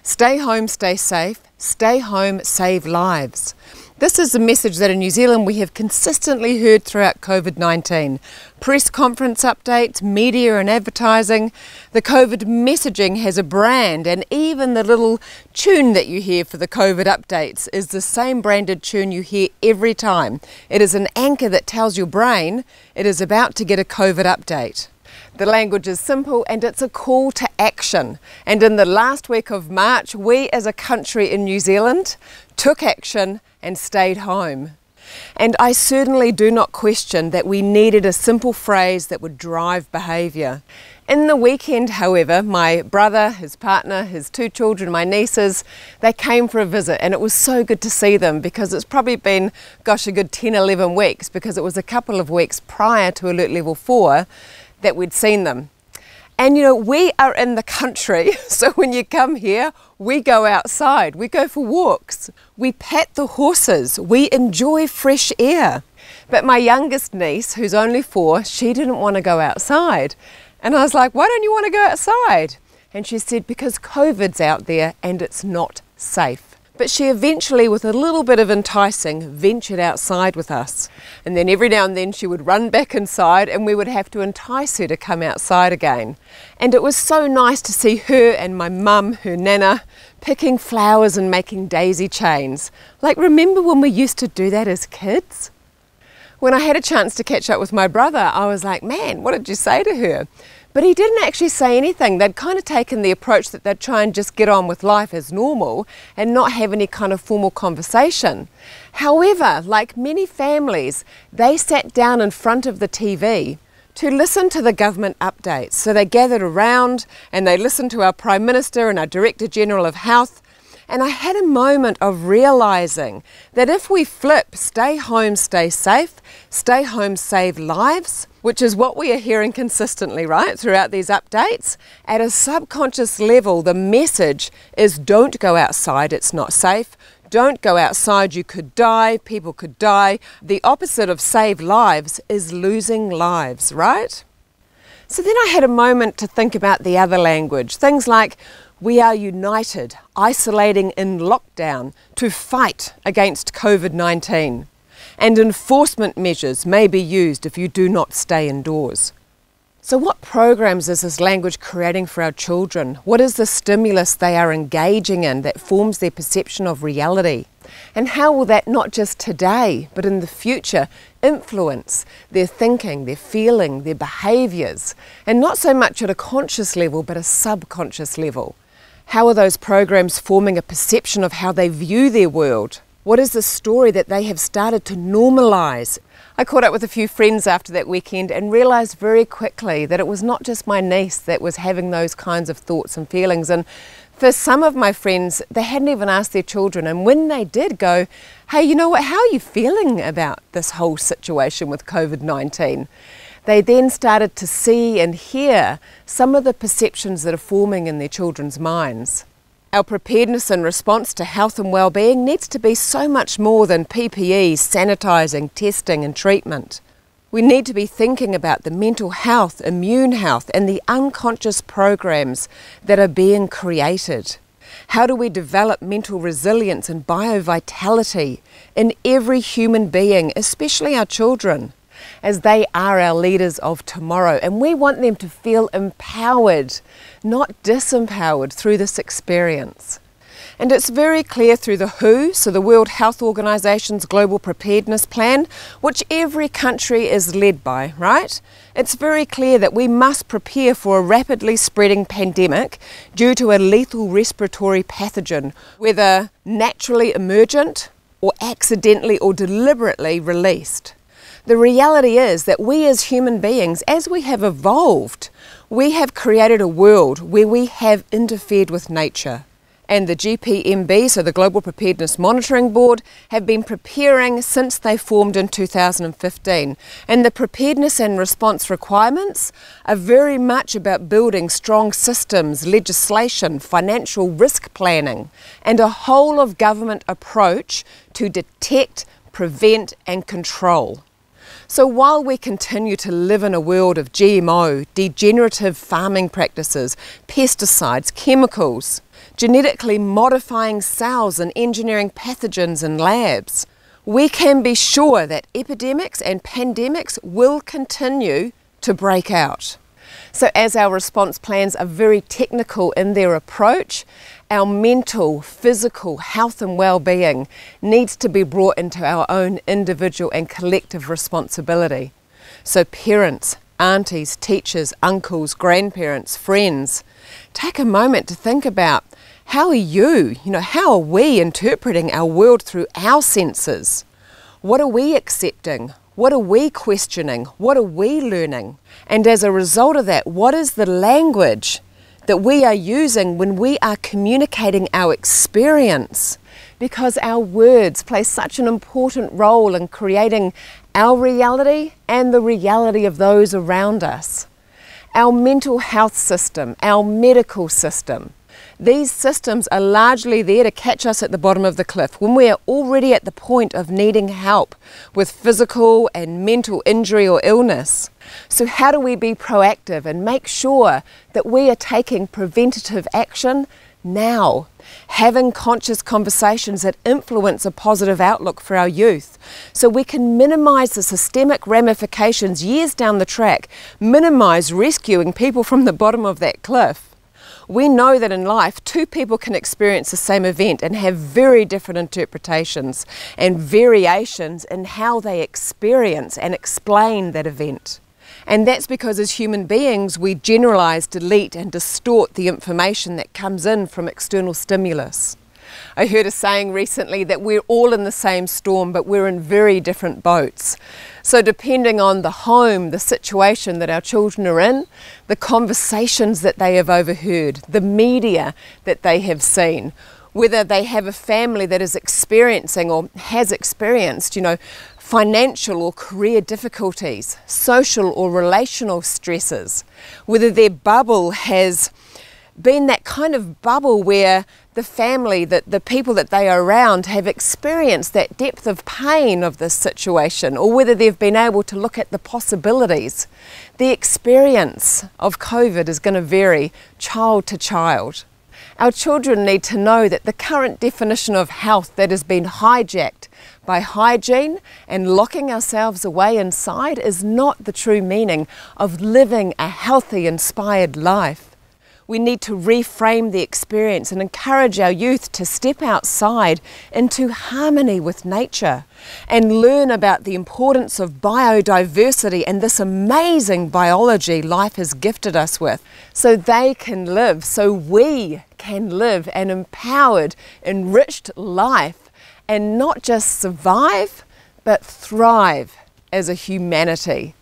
Stay home, stay safe. Stay home, save lives. This is a message that in New Zealand we have consistently heard throughout COVID-19. Press conference updates, media and advertising. The COVID messaging has a brand, and even the little tune that you hear for the COVID updates is the same branded tune you hear every time. It is an anchor that tells your brain it is about to get a COVID update. The language is simple and it's a call to action. And in the last week of March, we as a country in New Zealand took action and stayed home. And I certainly do not question that we needed a simple phrase that would drive behaviour. In the weekend, however, my brother, his partner, his two children, my nieces, they came for a visit, and it was so good to see them because it's probably been, a good 10, 11 weeks, because it was a couple of weeks prior to Alert Level 4 that we'd seen them. And you know, we are in the country, so when you come here, we go outside, we go for walks, we pat the horses, we enjoy fresh air. But my youngest niece, who's only 4, she didn't want to go outside. And I was like, why don't you want to go outside? And she said, because COVID's out there and it's not safe. But she eventually, with a little bit of enticing, ventured outside with us. And then every now and then she would run back inside and we would have to entice her to come outside again. And it was so nice to see her and my mum, her nana, picking flowers and making daisy chains. Like, remember when we used to do that as kids? When I had a chance to catch up with my brother, I was like, man, what did you say to her? But he didn't actually say anything. They'd kind of taken the approach that they'd try and just get on with life as normal and not have any kind of formal conversation. However, like many families, they sat down in front of the TV to listen to the government updates. So they gathered around and they listened to our Prime Minister and our Director General of Health. And I had a moment of realising that if we flip stay home, stay safe, stay home, save lives, which is what we are hearing consistently, right, throughout these updates, at a subconscious level, the message is don't go outside, it's not safe. Don't go outside, you could die, people could die. The opposite of save lives is losing lives, right? So then I had a moment to think about the other language, things like we are united, isolating in lockdown to fight against COVID-19. And enforcement measures may be used if you do not stay indoors. So what programs is this language creating for our children? What is the stimulus they are engaging in that forms their perception of reality? And how will that not just today, but in the future, influence their thinking, their feeling, their behaviours? And not so much at a conscious level, but a subconscious level. How are those programs forming a perception of how they view their world? What is the story that they have started to normalise? I caught up with a few friends after that weekend and realised very quickly that it was not just my niece that was having those kinds of thoughts and feelings. And for some of my friends, they hadn't even asked their children. And when they did go, hey, you know what, how are you feeling about this whole situation with COVID-19? They then started to see and hear some of the perceptions that are forming in their children's minds. Our preparedness in response to health and well-being needs to be so much more than PPE, sanitising, testing and treatment. We need to be thinking about the mental health, immune health and the unconscious programs that are being created. How do we develop mental resilience and biovitality in every human being, especially our children, as they are our leaders of tomorrow, and we want them to feel empowered, not disempowered through this experience. And it's very clear through the WHO, so the World Health Organization's Global Preparedness Plan, which every country is led by, right? It's very clear that we must prepare for a rapidly spreading pandemic due to a lethal respiratory pathogen, whether naturally emergent or accidentally or deliberately released. The reality is that we as human beings, as we have evolved, we have created a world where we have interfered with nature. And the GPMB, so the Global Preparedness Monitoring Board, have been preparing since they formed in 2015. And the preparedness and response requirements are very much about building strong systems, legislation, financial risk planning, and a whole of government approach to detect, prevent and control. So while we continue to live in a world of GMO, degenerative farming practices, pesticides, chemicals, genetically modifying cells and engineering pathogens in labs, we can be sure that epidemics and pandemics will continue to break out. So as our response plans are very technical in their approach, our mental, physical health and well-being needs to be brought into our own individual and collective responsibility. So parents, aunties, teachers, uncles, grandparents, friends, take a moment to think about how are we interpreting our world through our senses? What are we accepting? What are we questioning? What are we learning? And as a result of that, what is the language that we are using when we are communicating our experience? Because our words play such an important role in creating our reality and the reality of those around us. Our mental health system, our medical system, these systems are largely there to catch us at the bottom of the cliff when we are already at the point of needing help with physical and mental injury or illness. So how do we be proactive and make sure that we are taking preventative action now, having conscious conversations that influence a positive outlook for our youth so we can minimise the systemic ramifications years down the track, minimise rescuing people from the bottom of that cliff? We know that in life, two people can experience the same event and have very different interpretations and variations in how they experience and explain that event. And that's because as human beings, we generalise, delete and distort the information that comes in from external stimulus. I heard a saying recently that we're all in the same storm, but we're in very different boats. So depending on the home, the situation that our children are in, the conversations that they have overheard, the media that they have seen, whether they have a family that is experiencing or has experienced, financial or career difficulties, social or relational stresses, whether their bubble has been that kind of bubble where the family, the people that they are around have experienced that depth of pain of this situation, or whether they've been able to look at the possibilities. The experience of COVID is going to vary child to child. Our children need to know that the current definition of health that has been hijacked by hygiene and locking ourselves away inside is not the true meaning of living a healthy, inspired life. We need to reframe the experience and encourage our youth to step outside into harmony with nature and learn about the importance of biodiversity and this amazing biology life has gifted us with, so they can live, so we can live an empowered, enriched life and not just survive, but thrive as a humanity.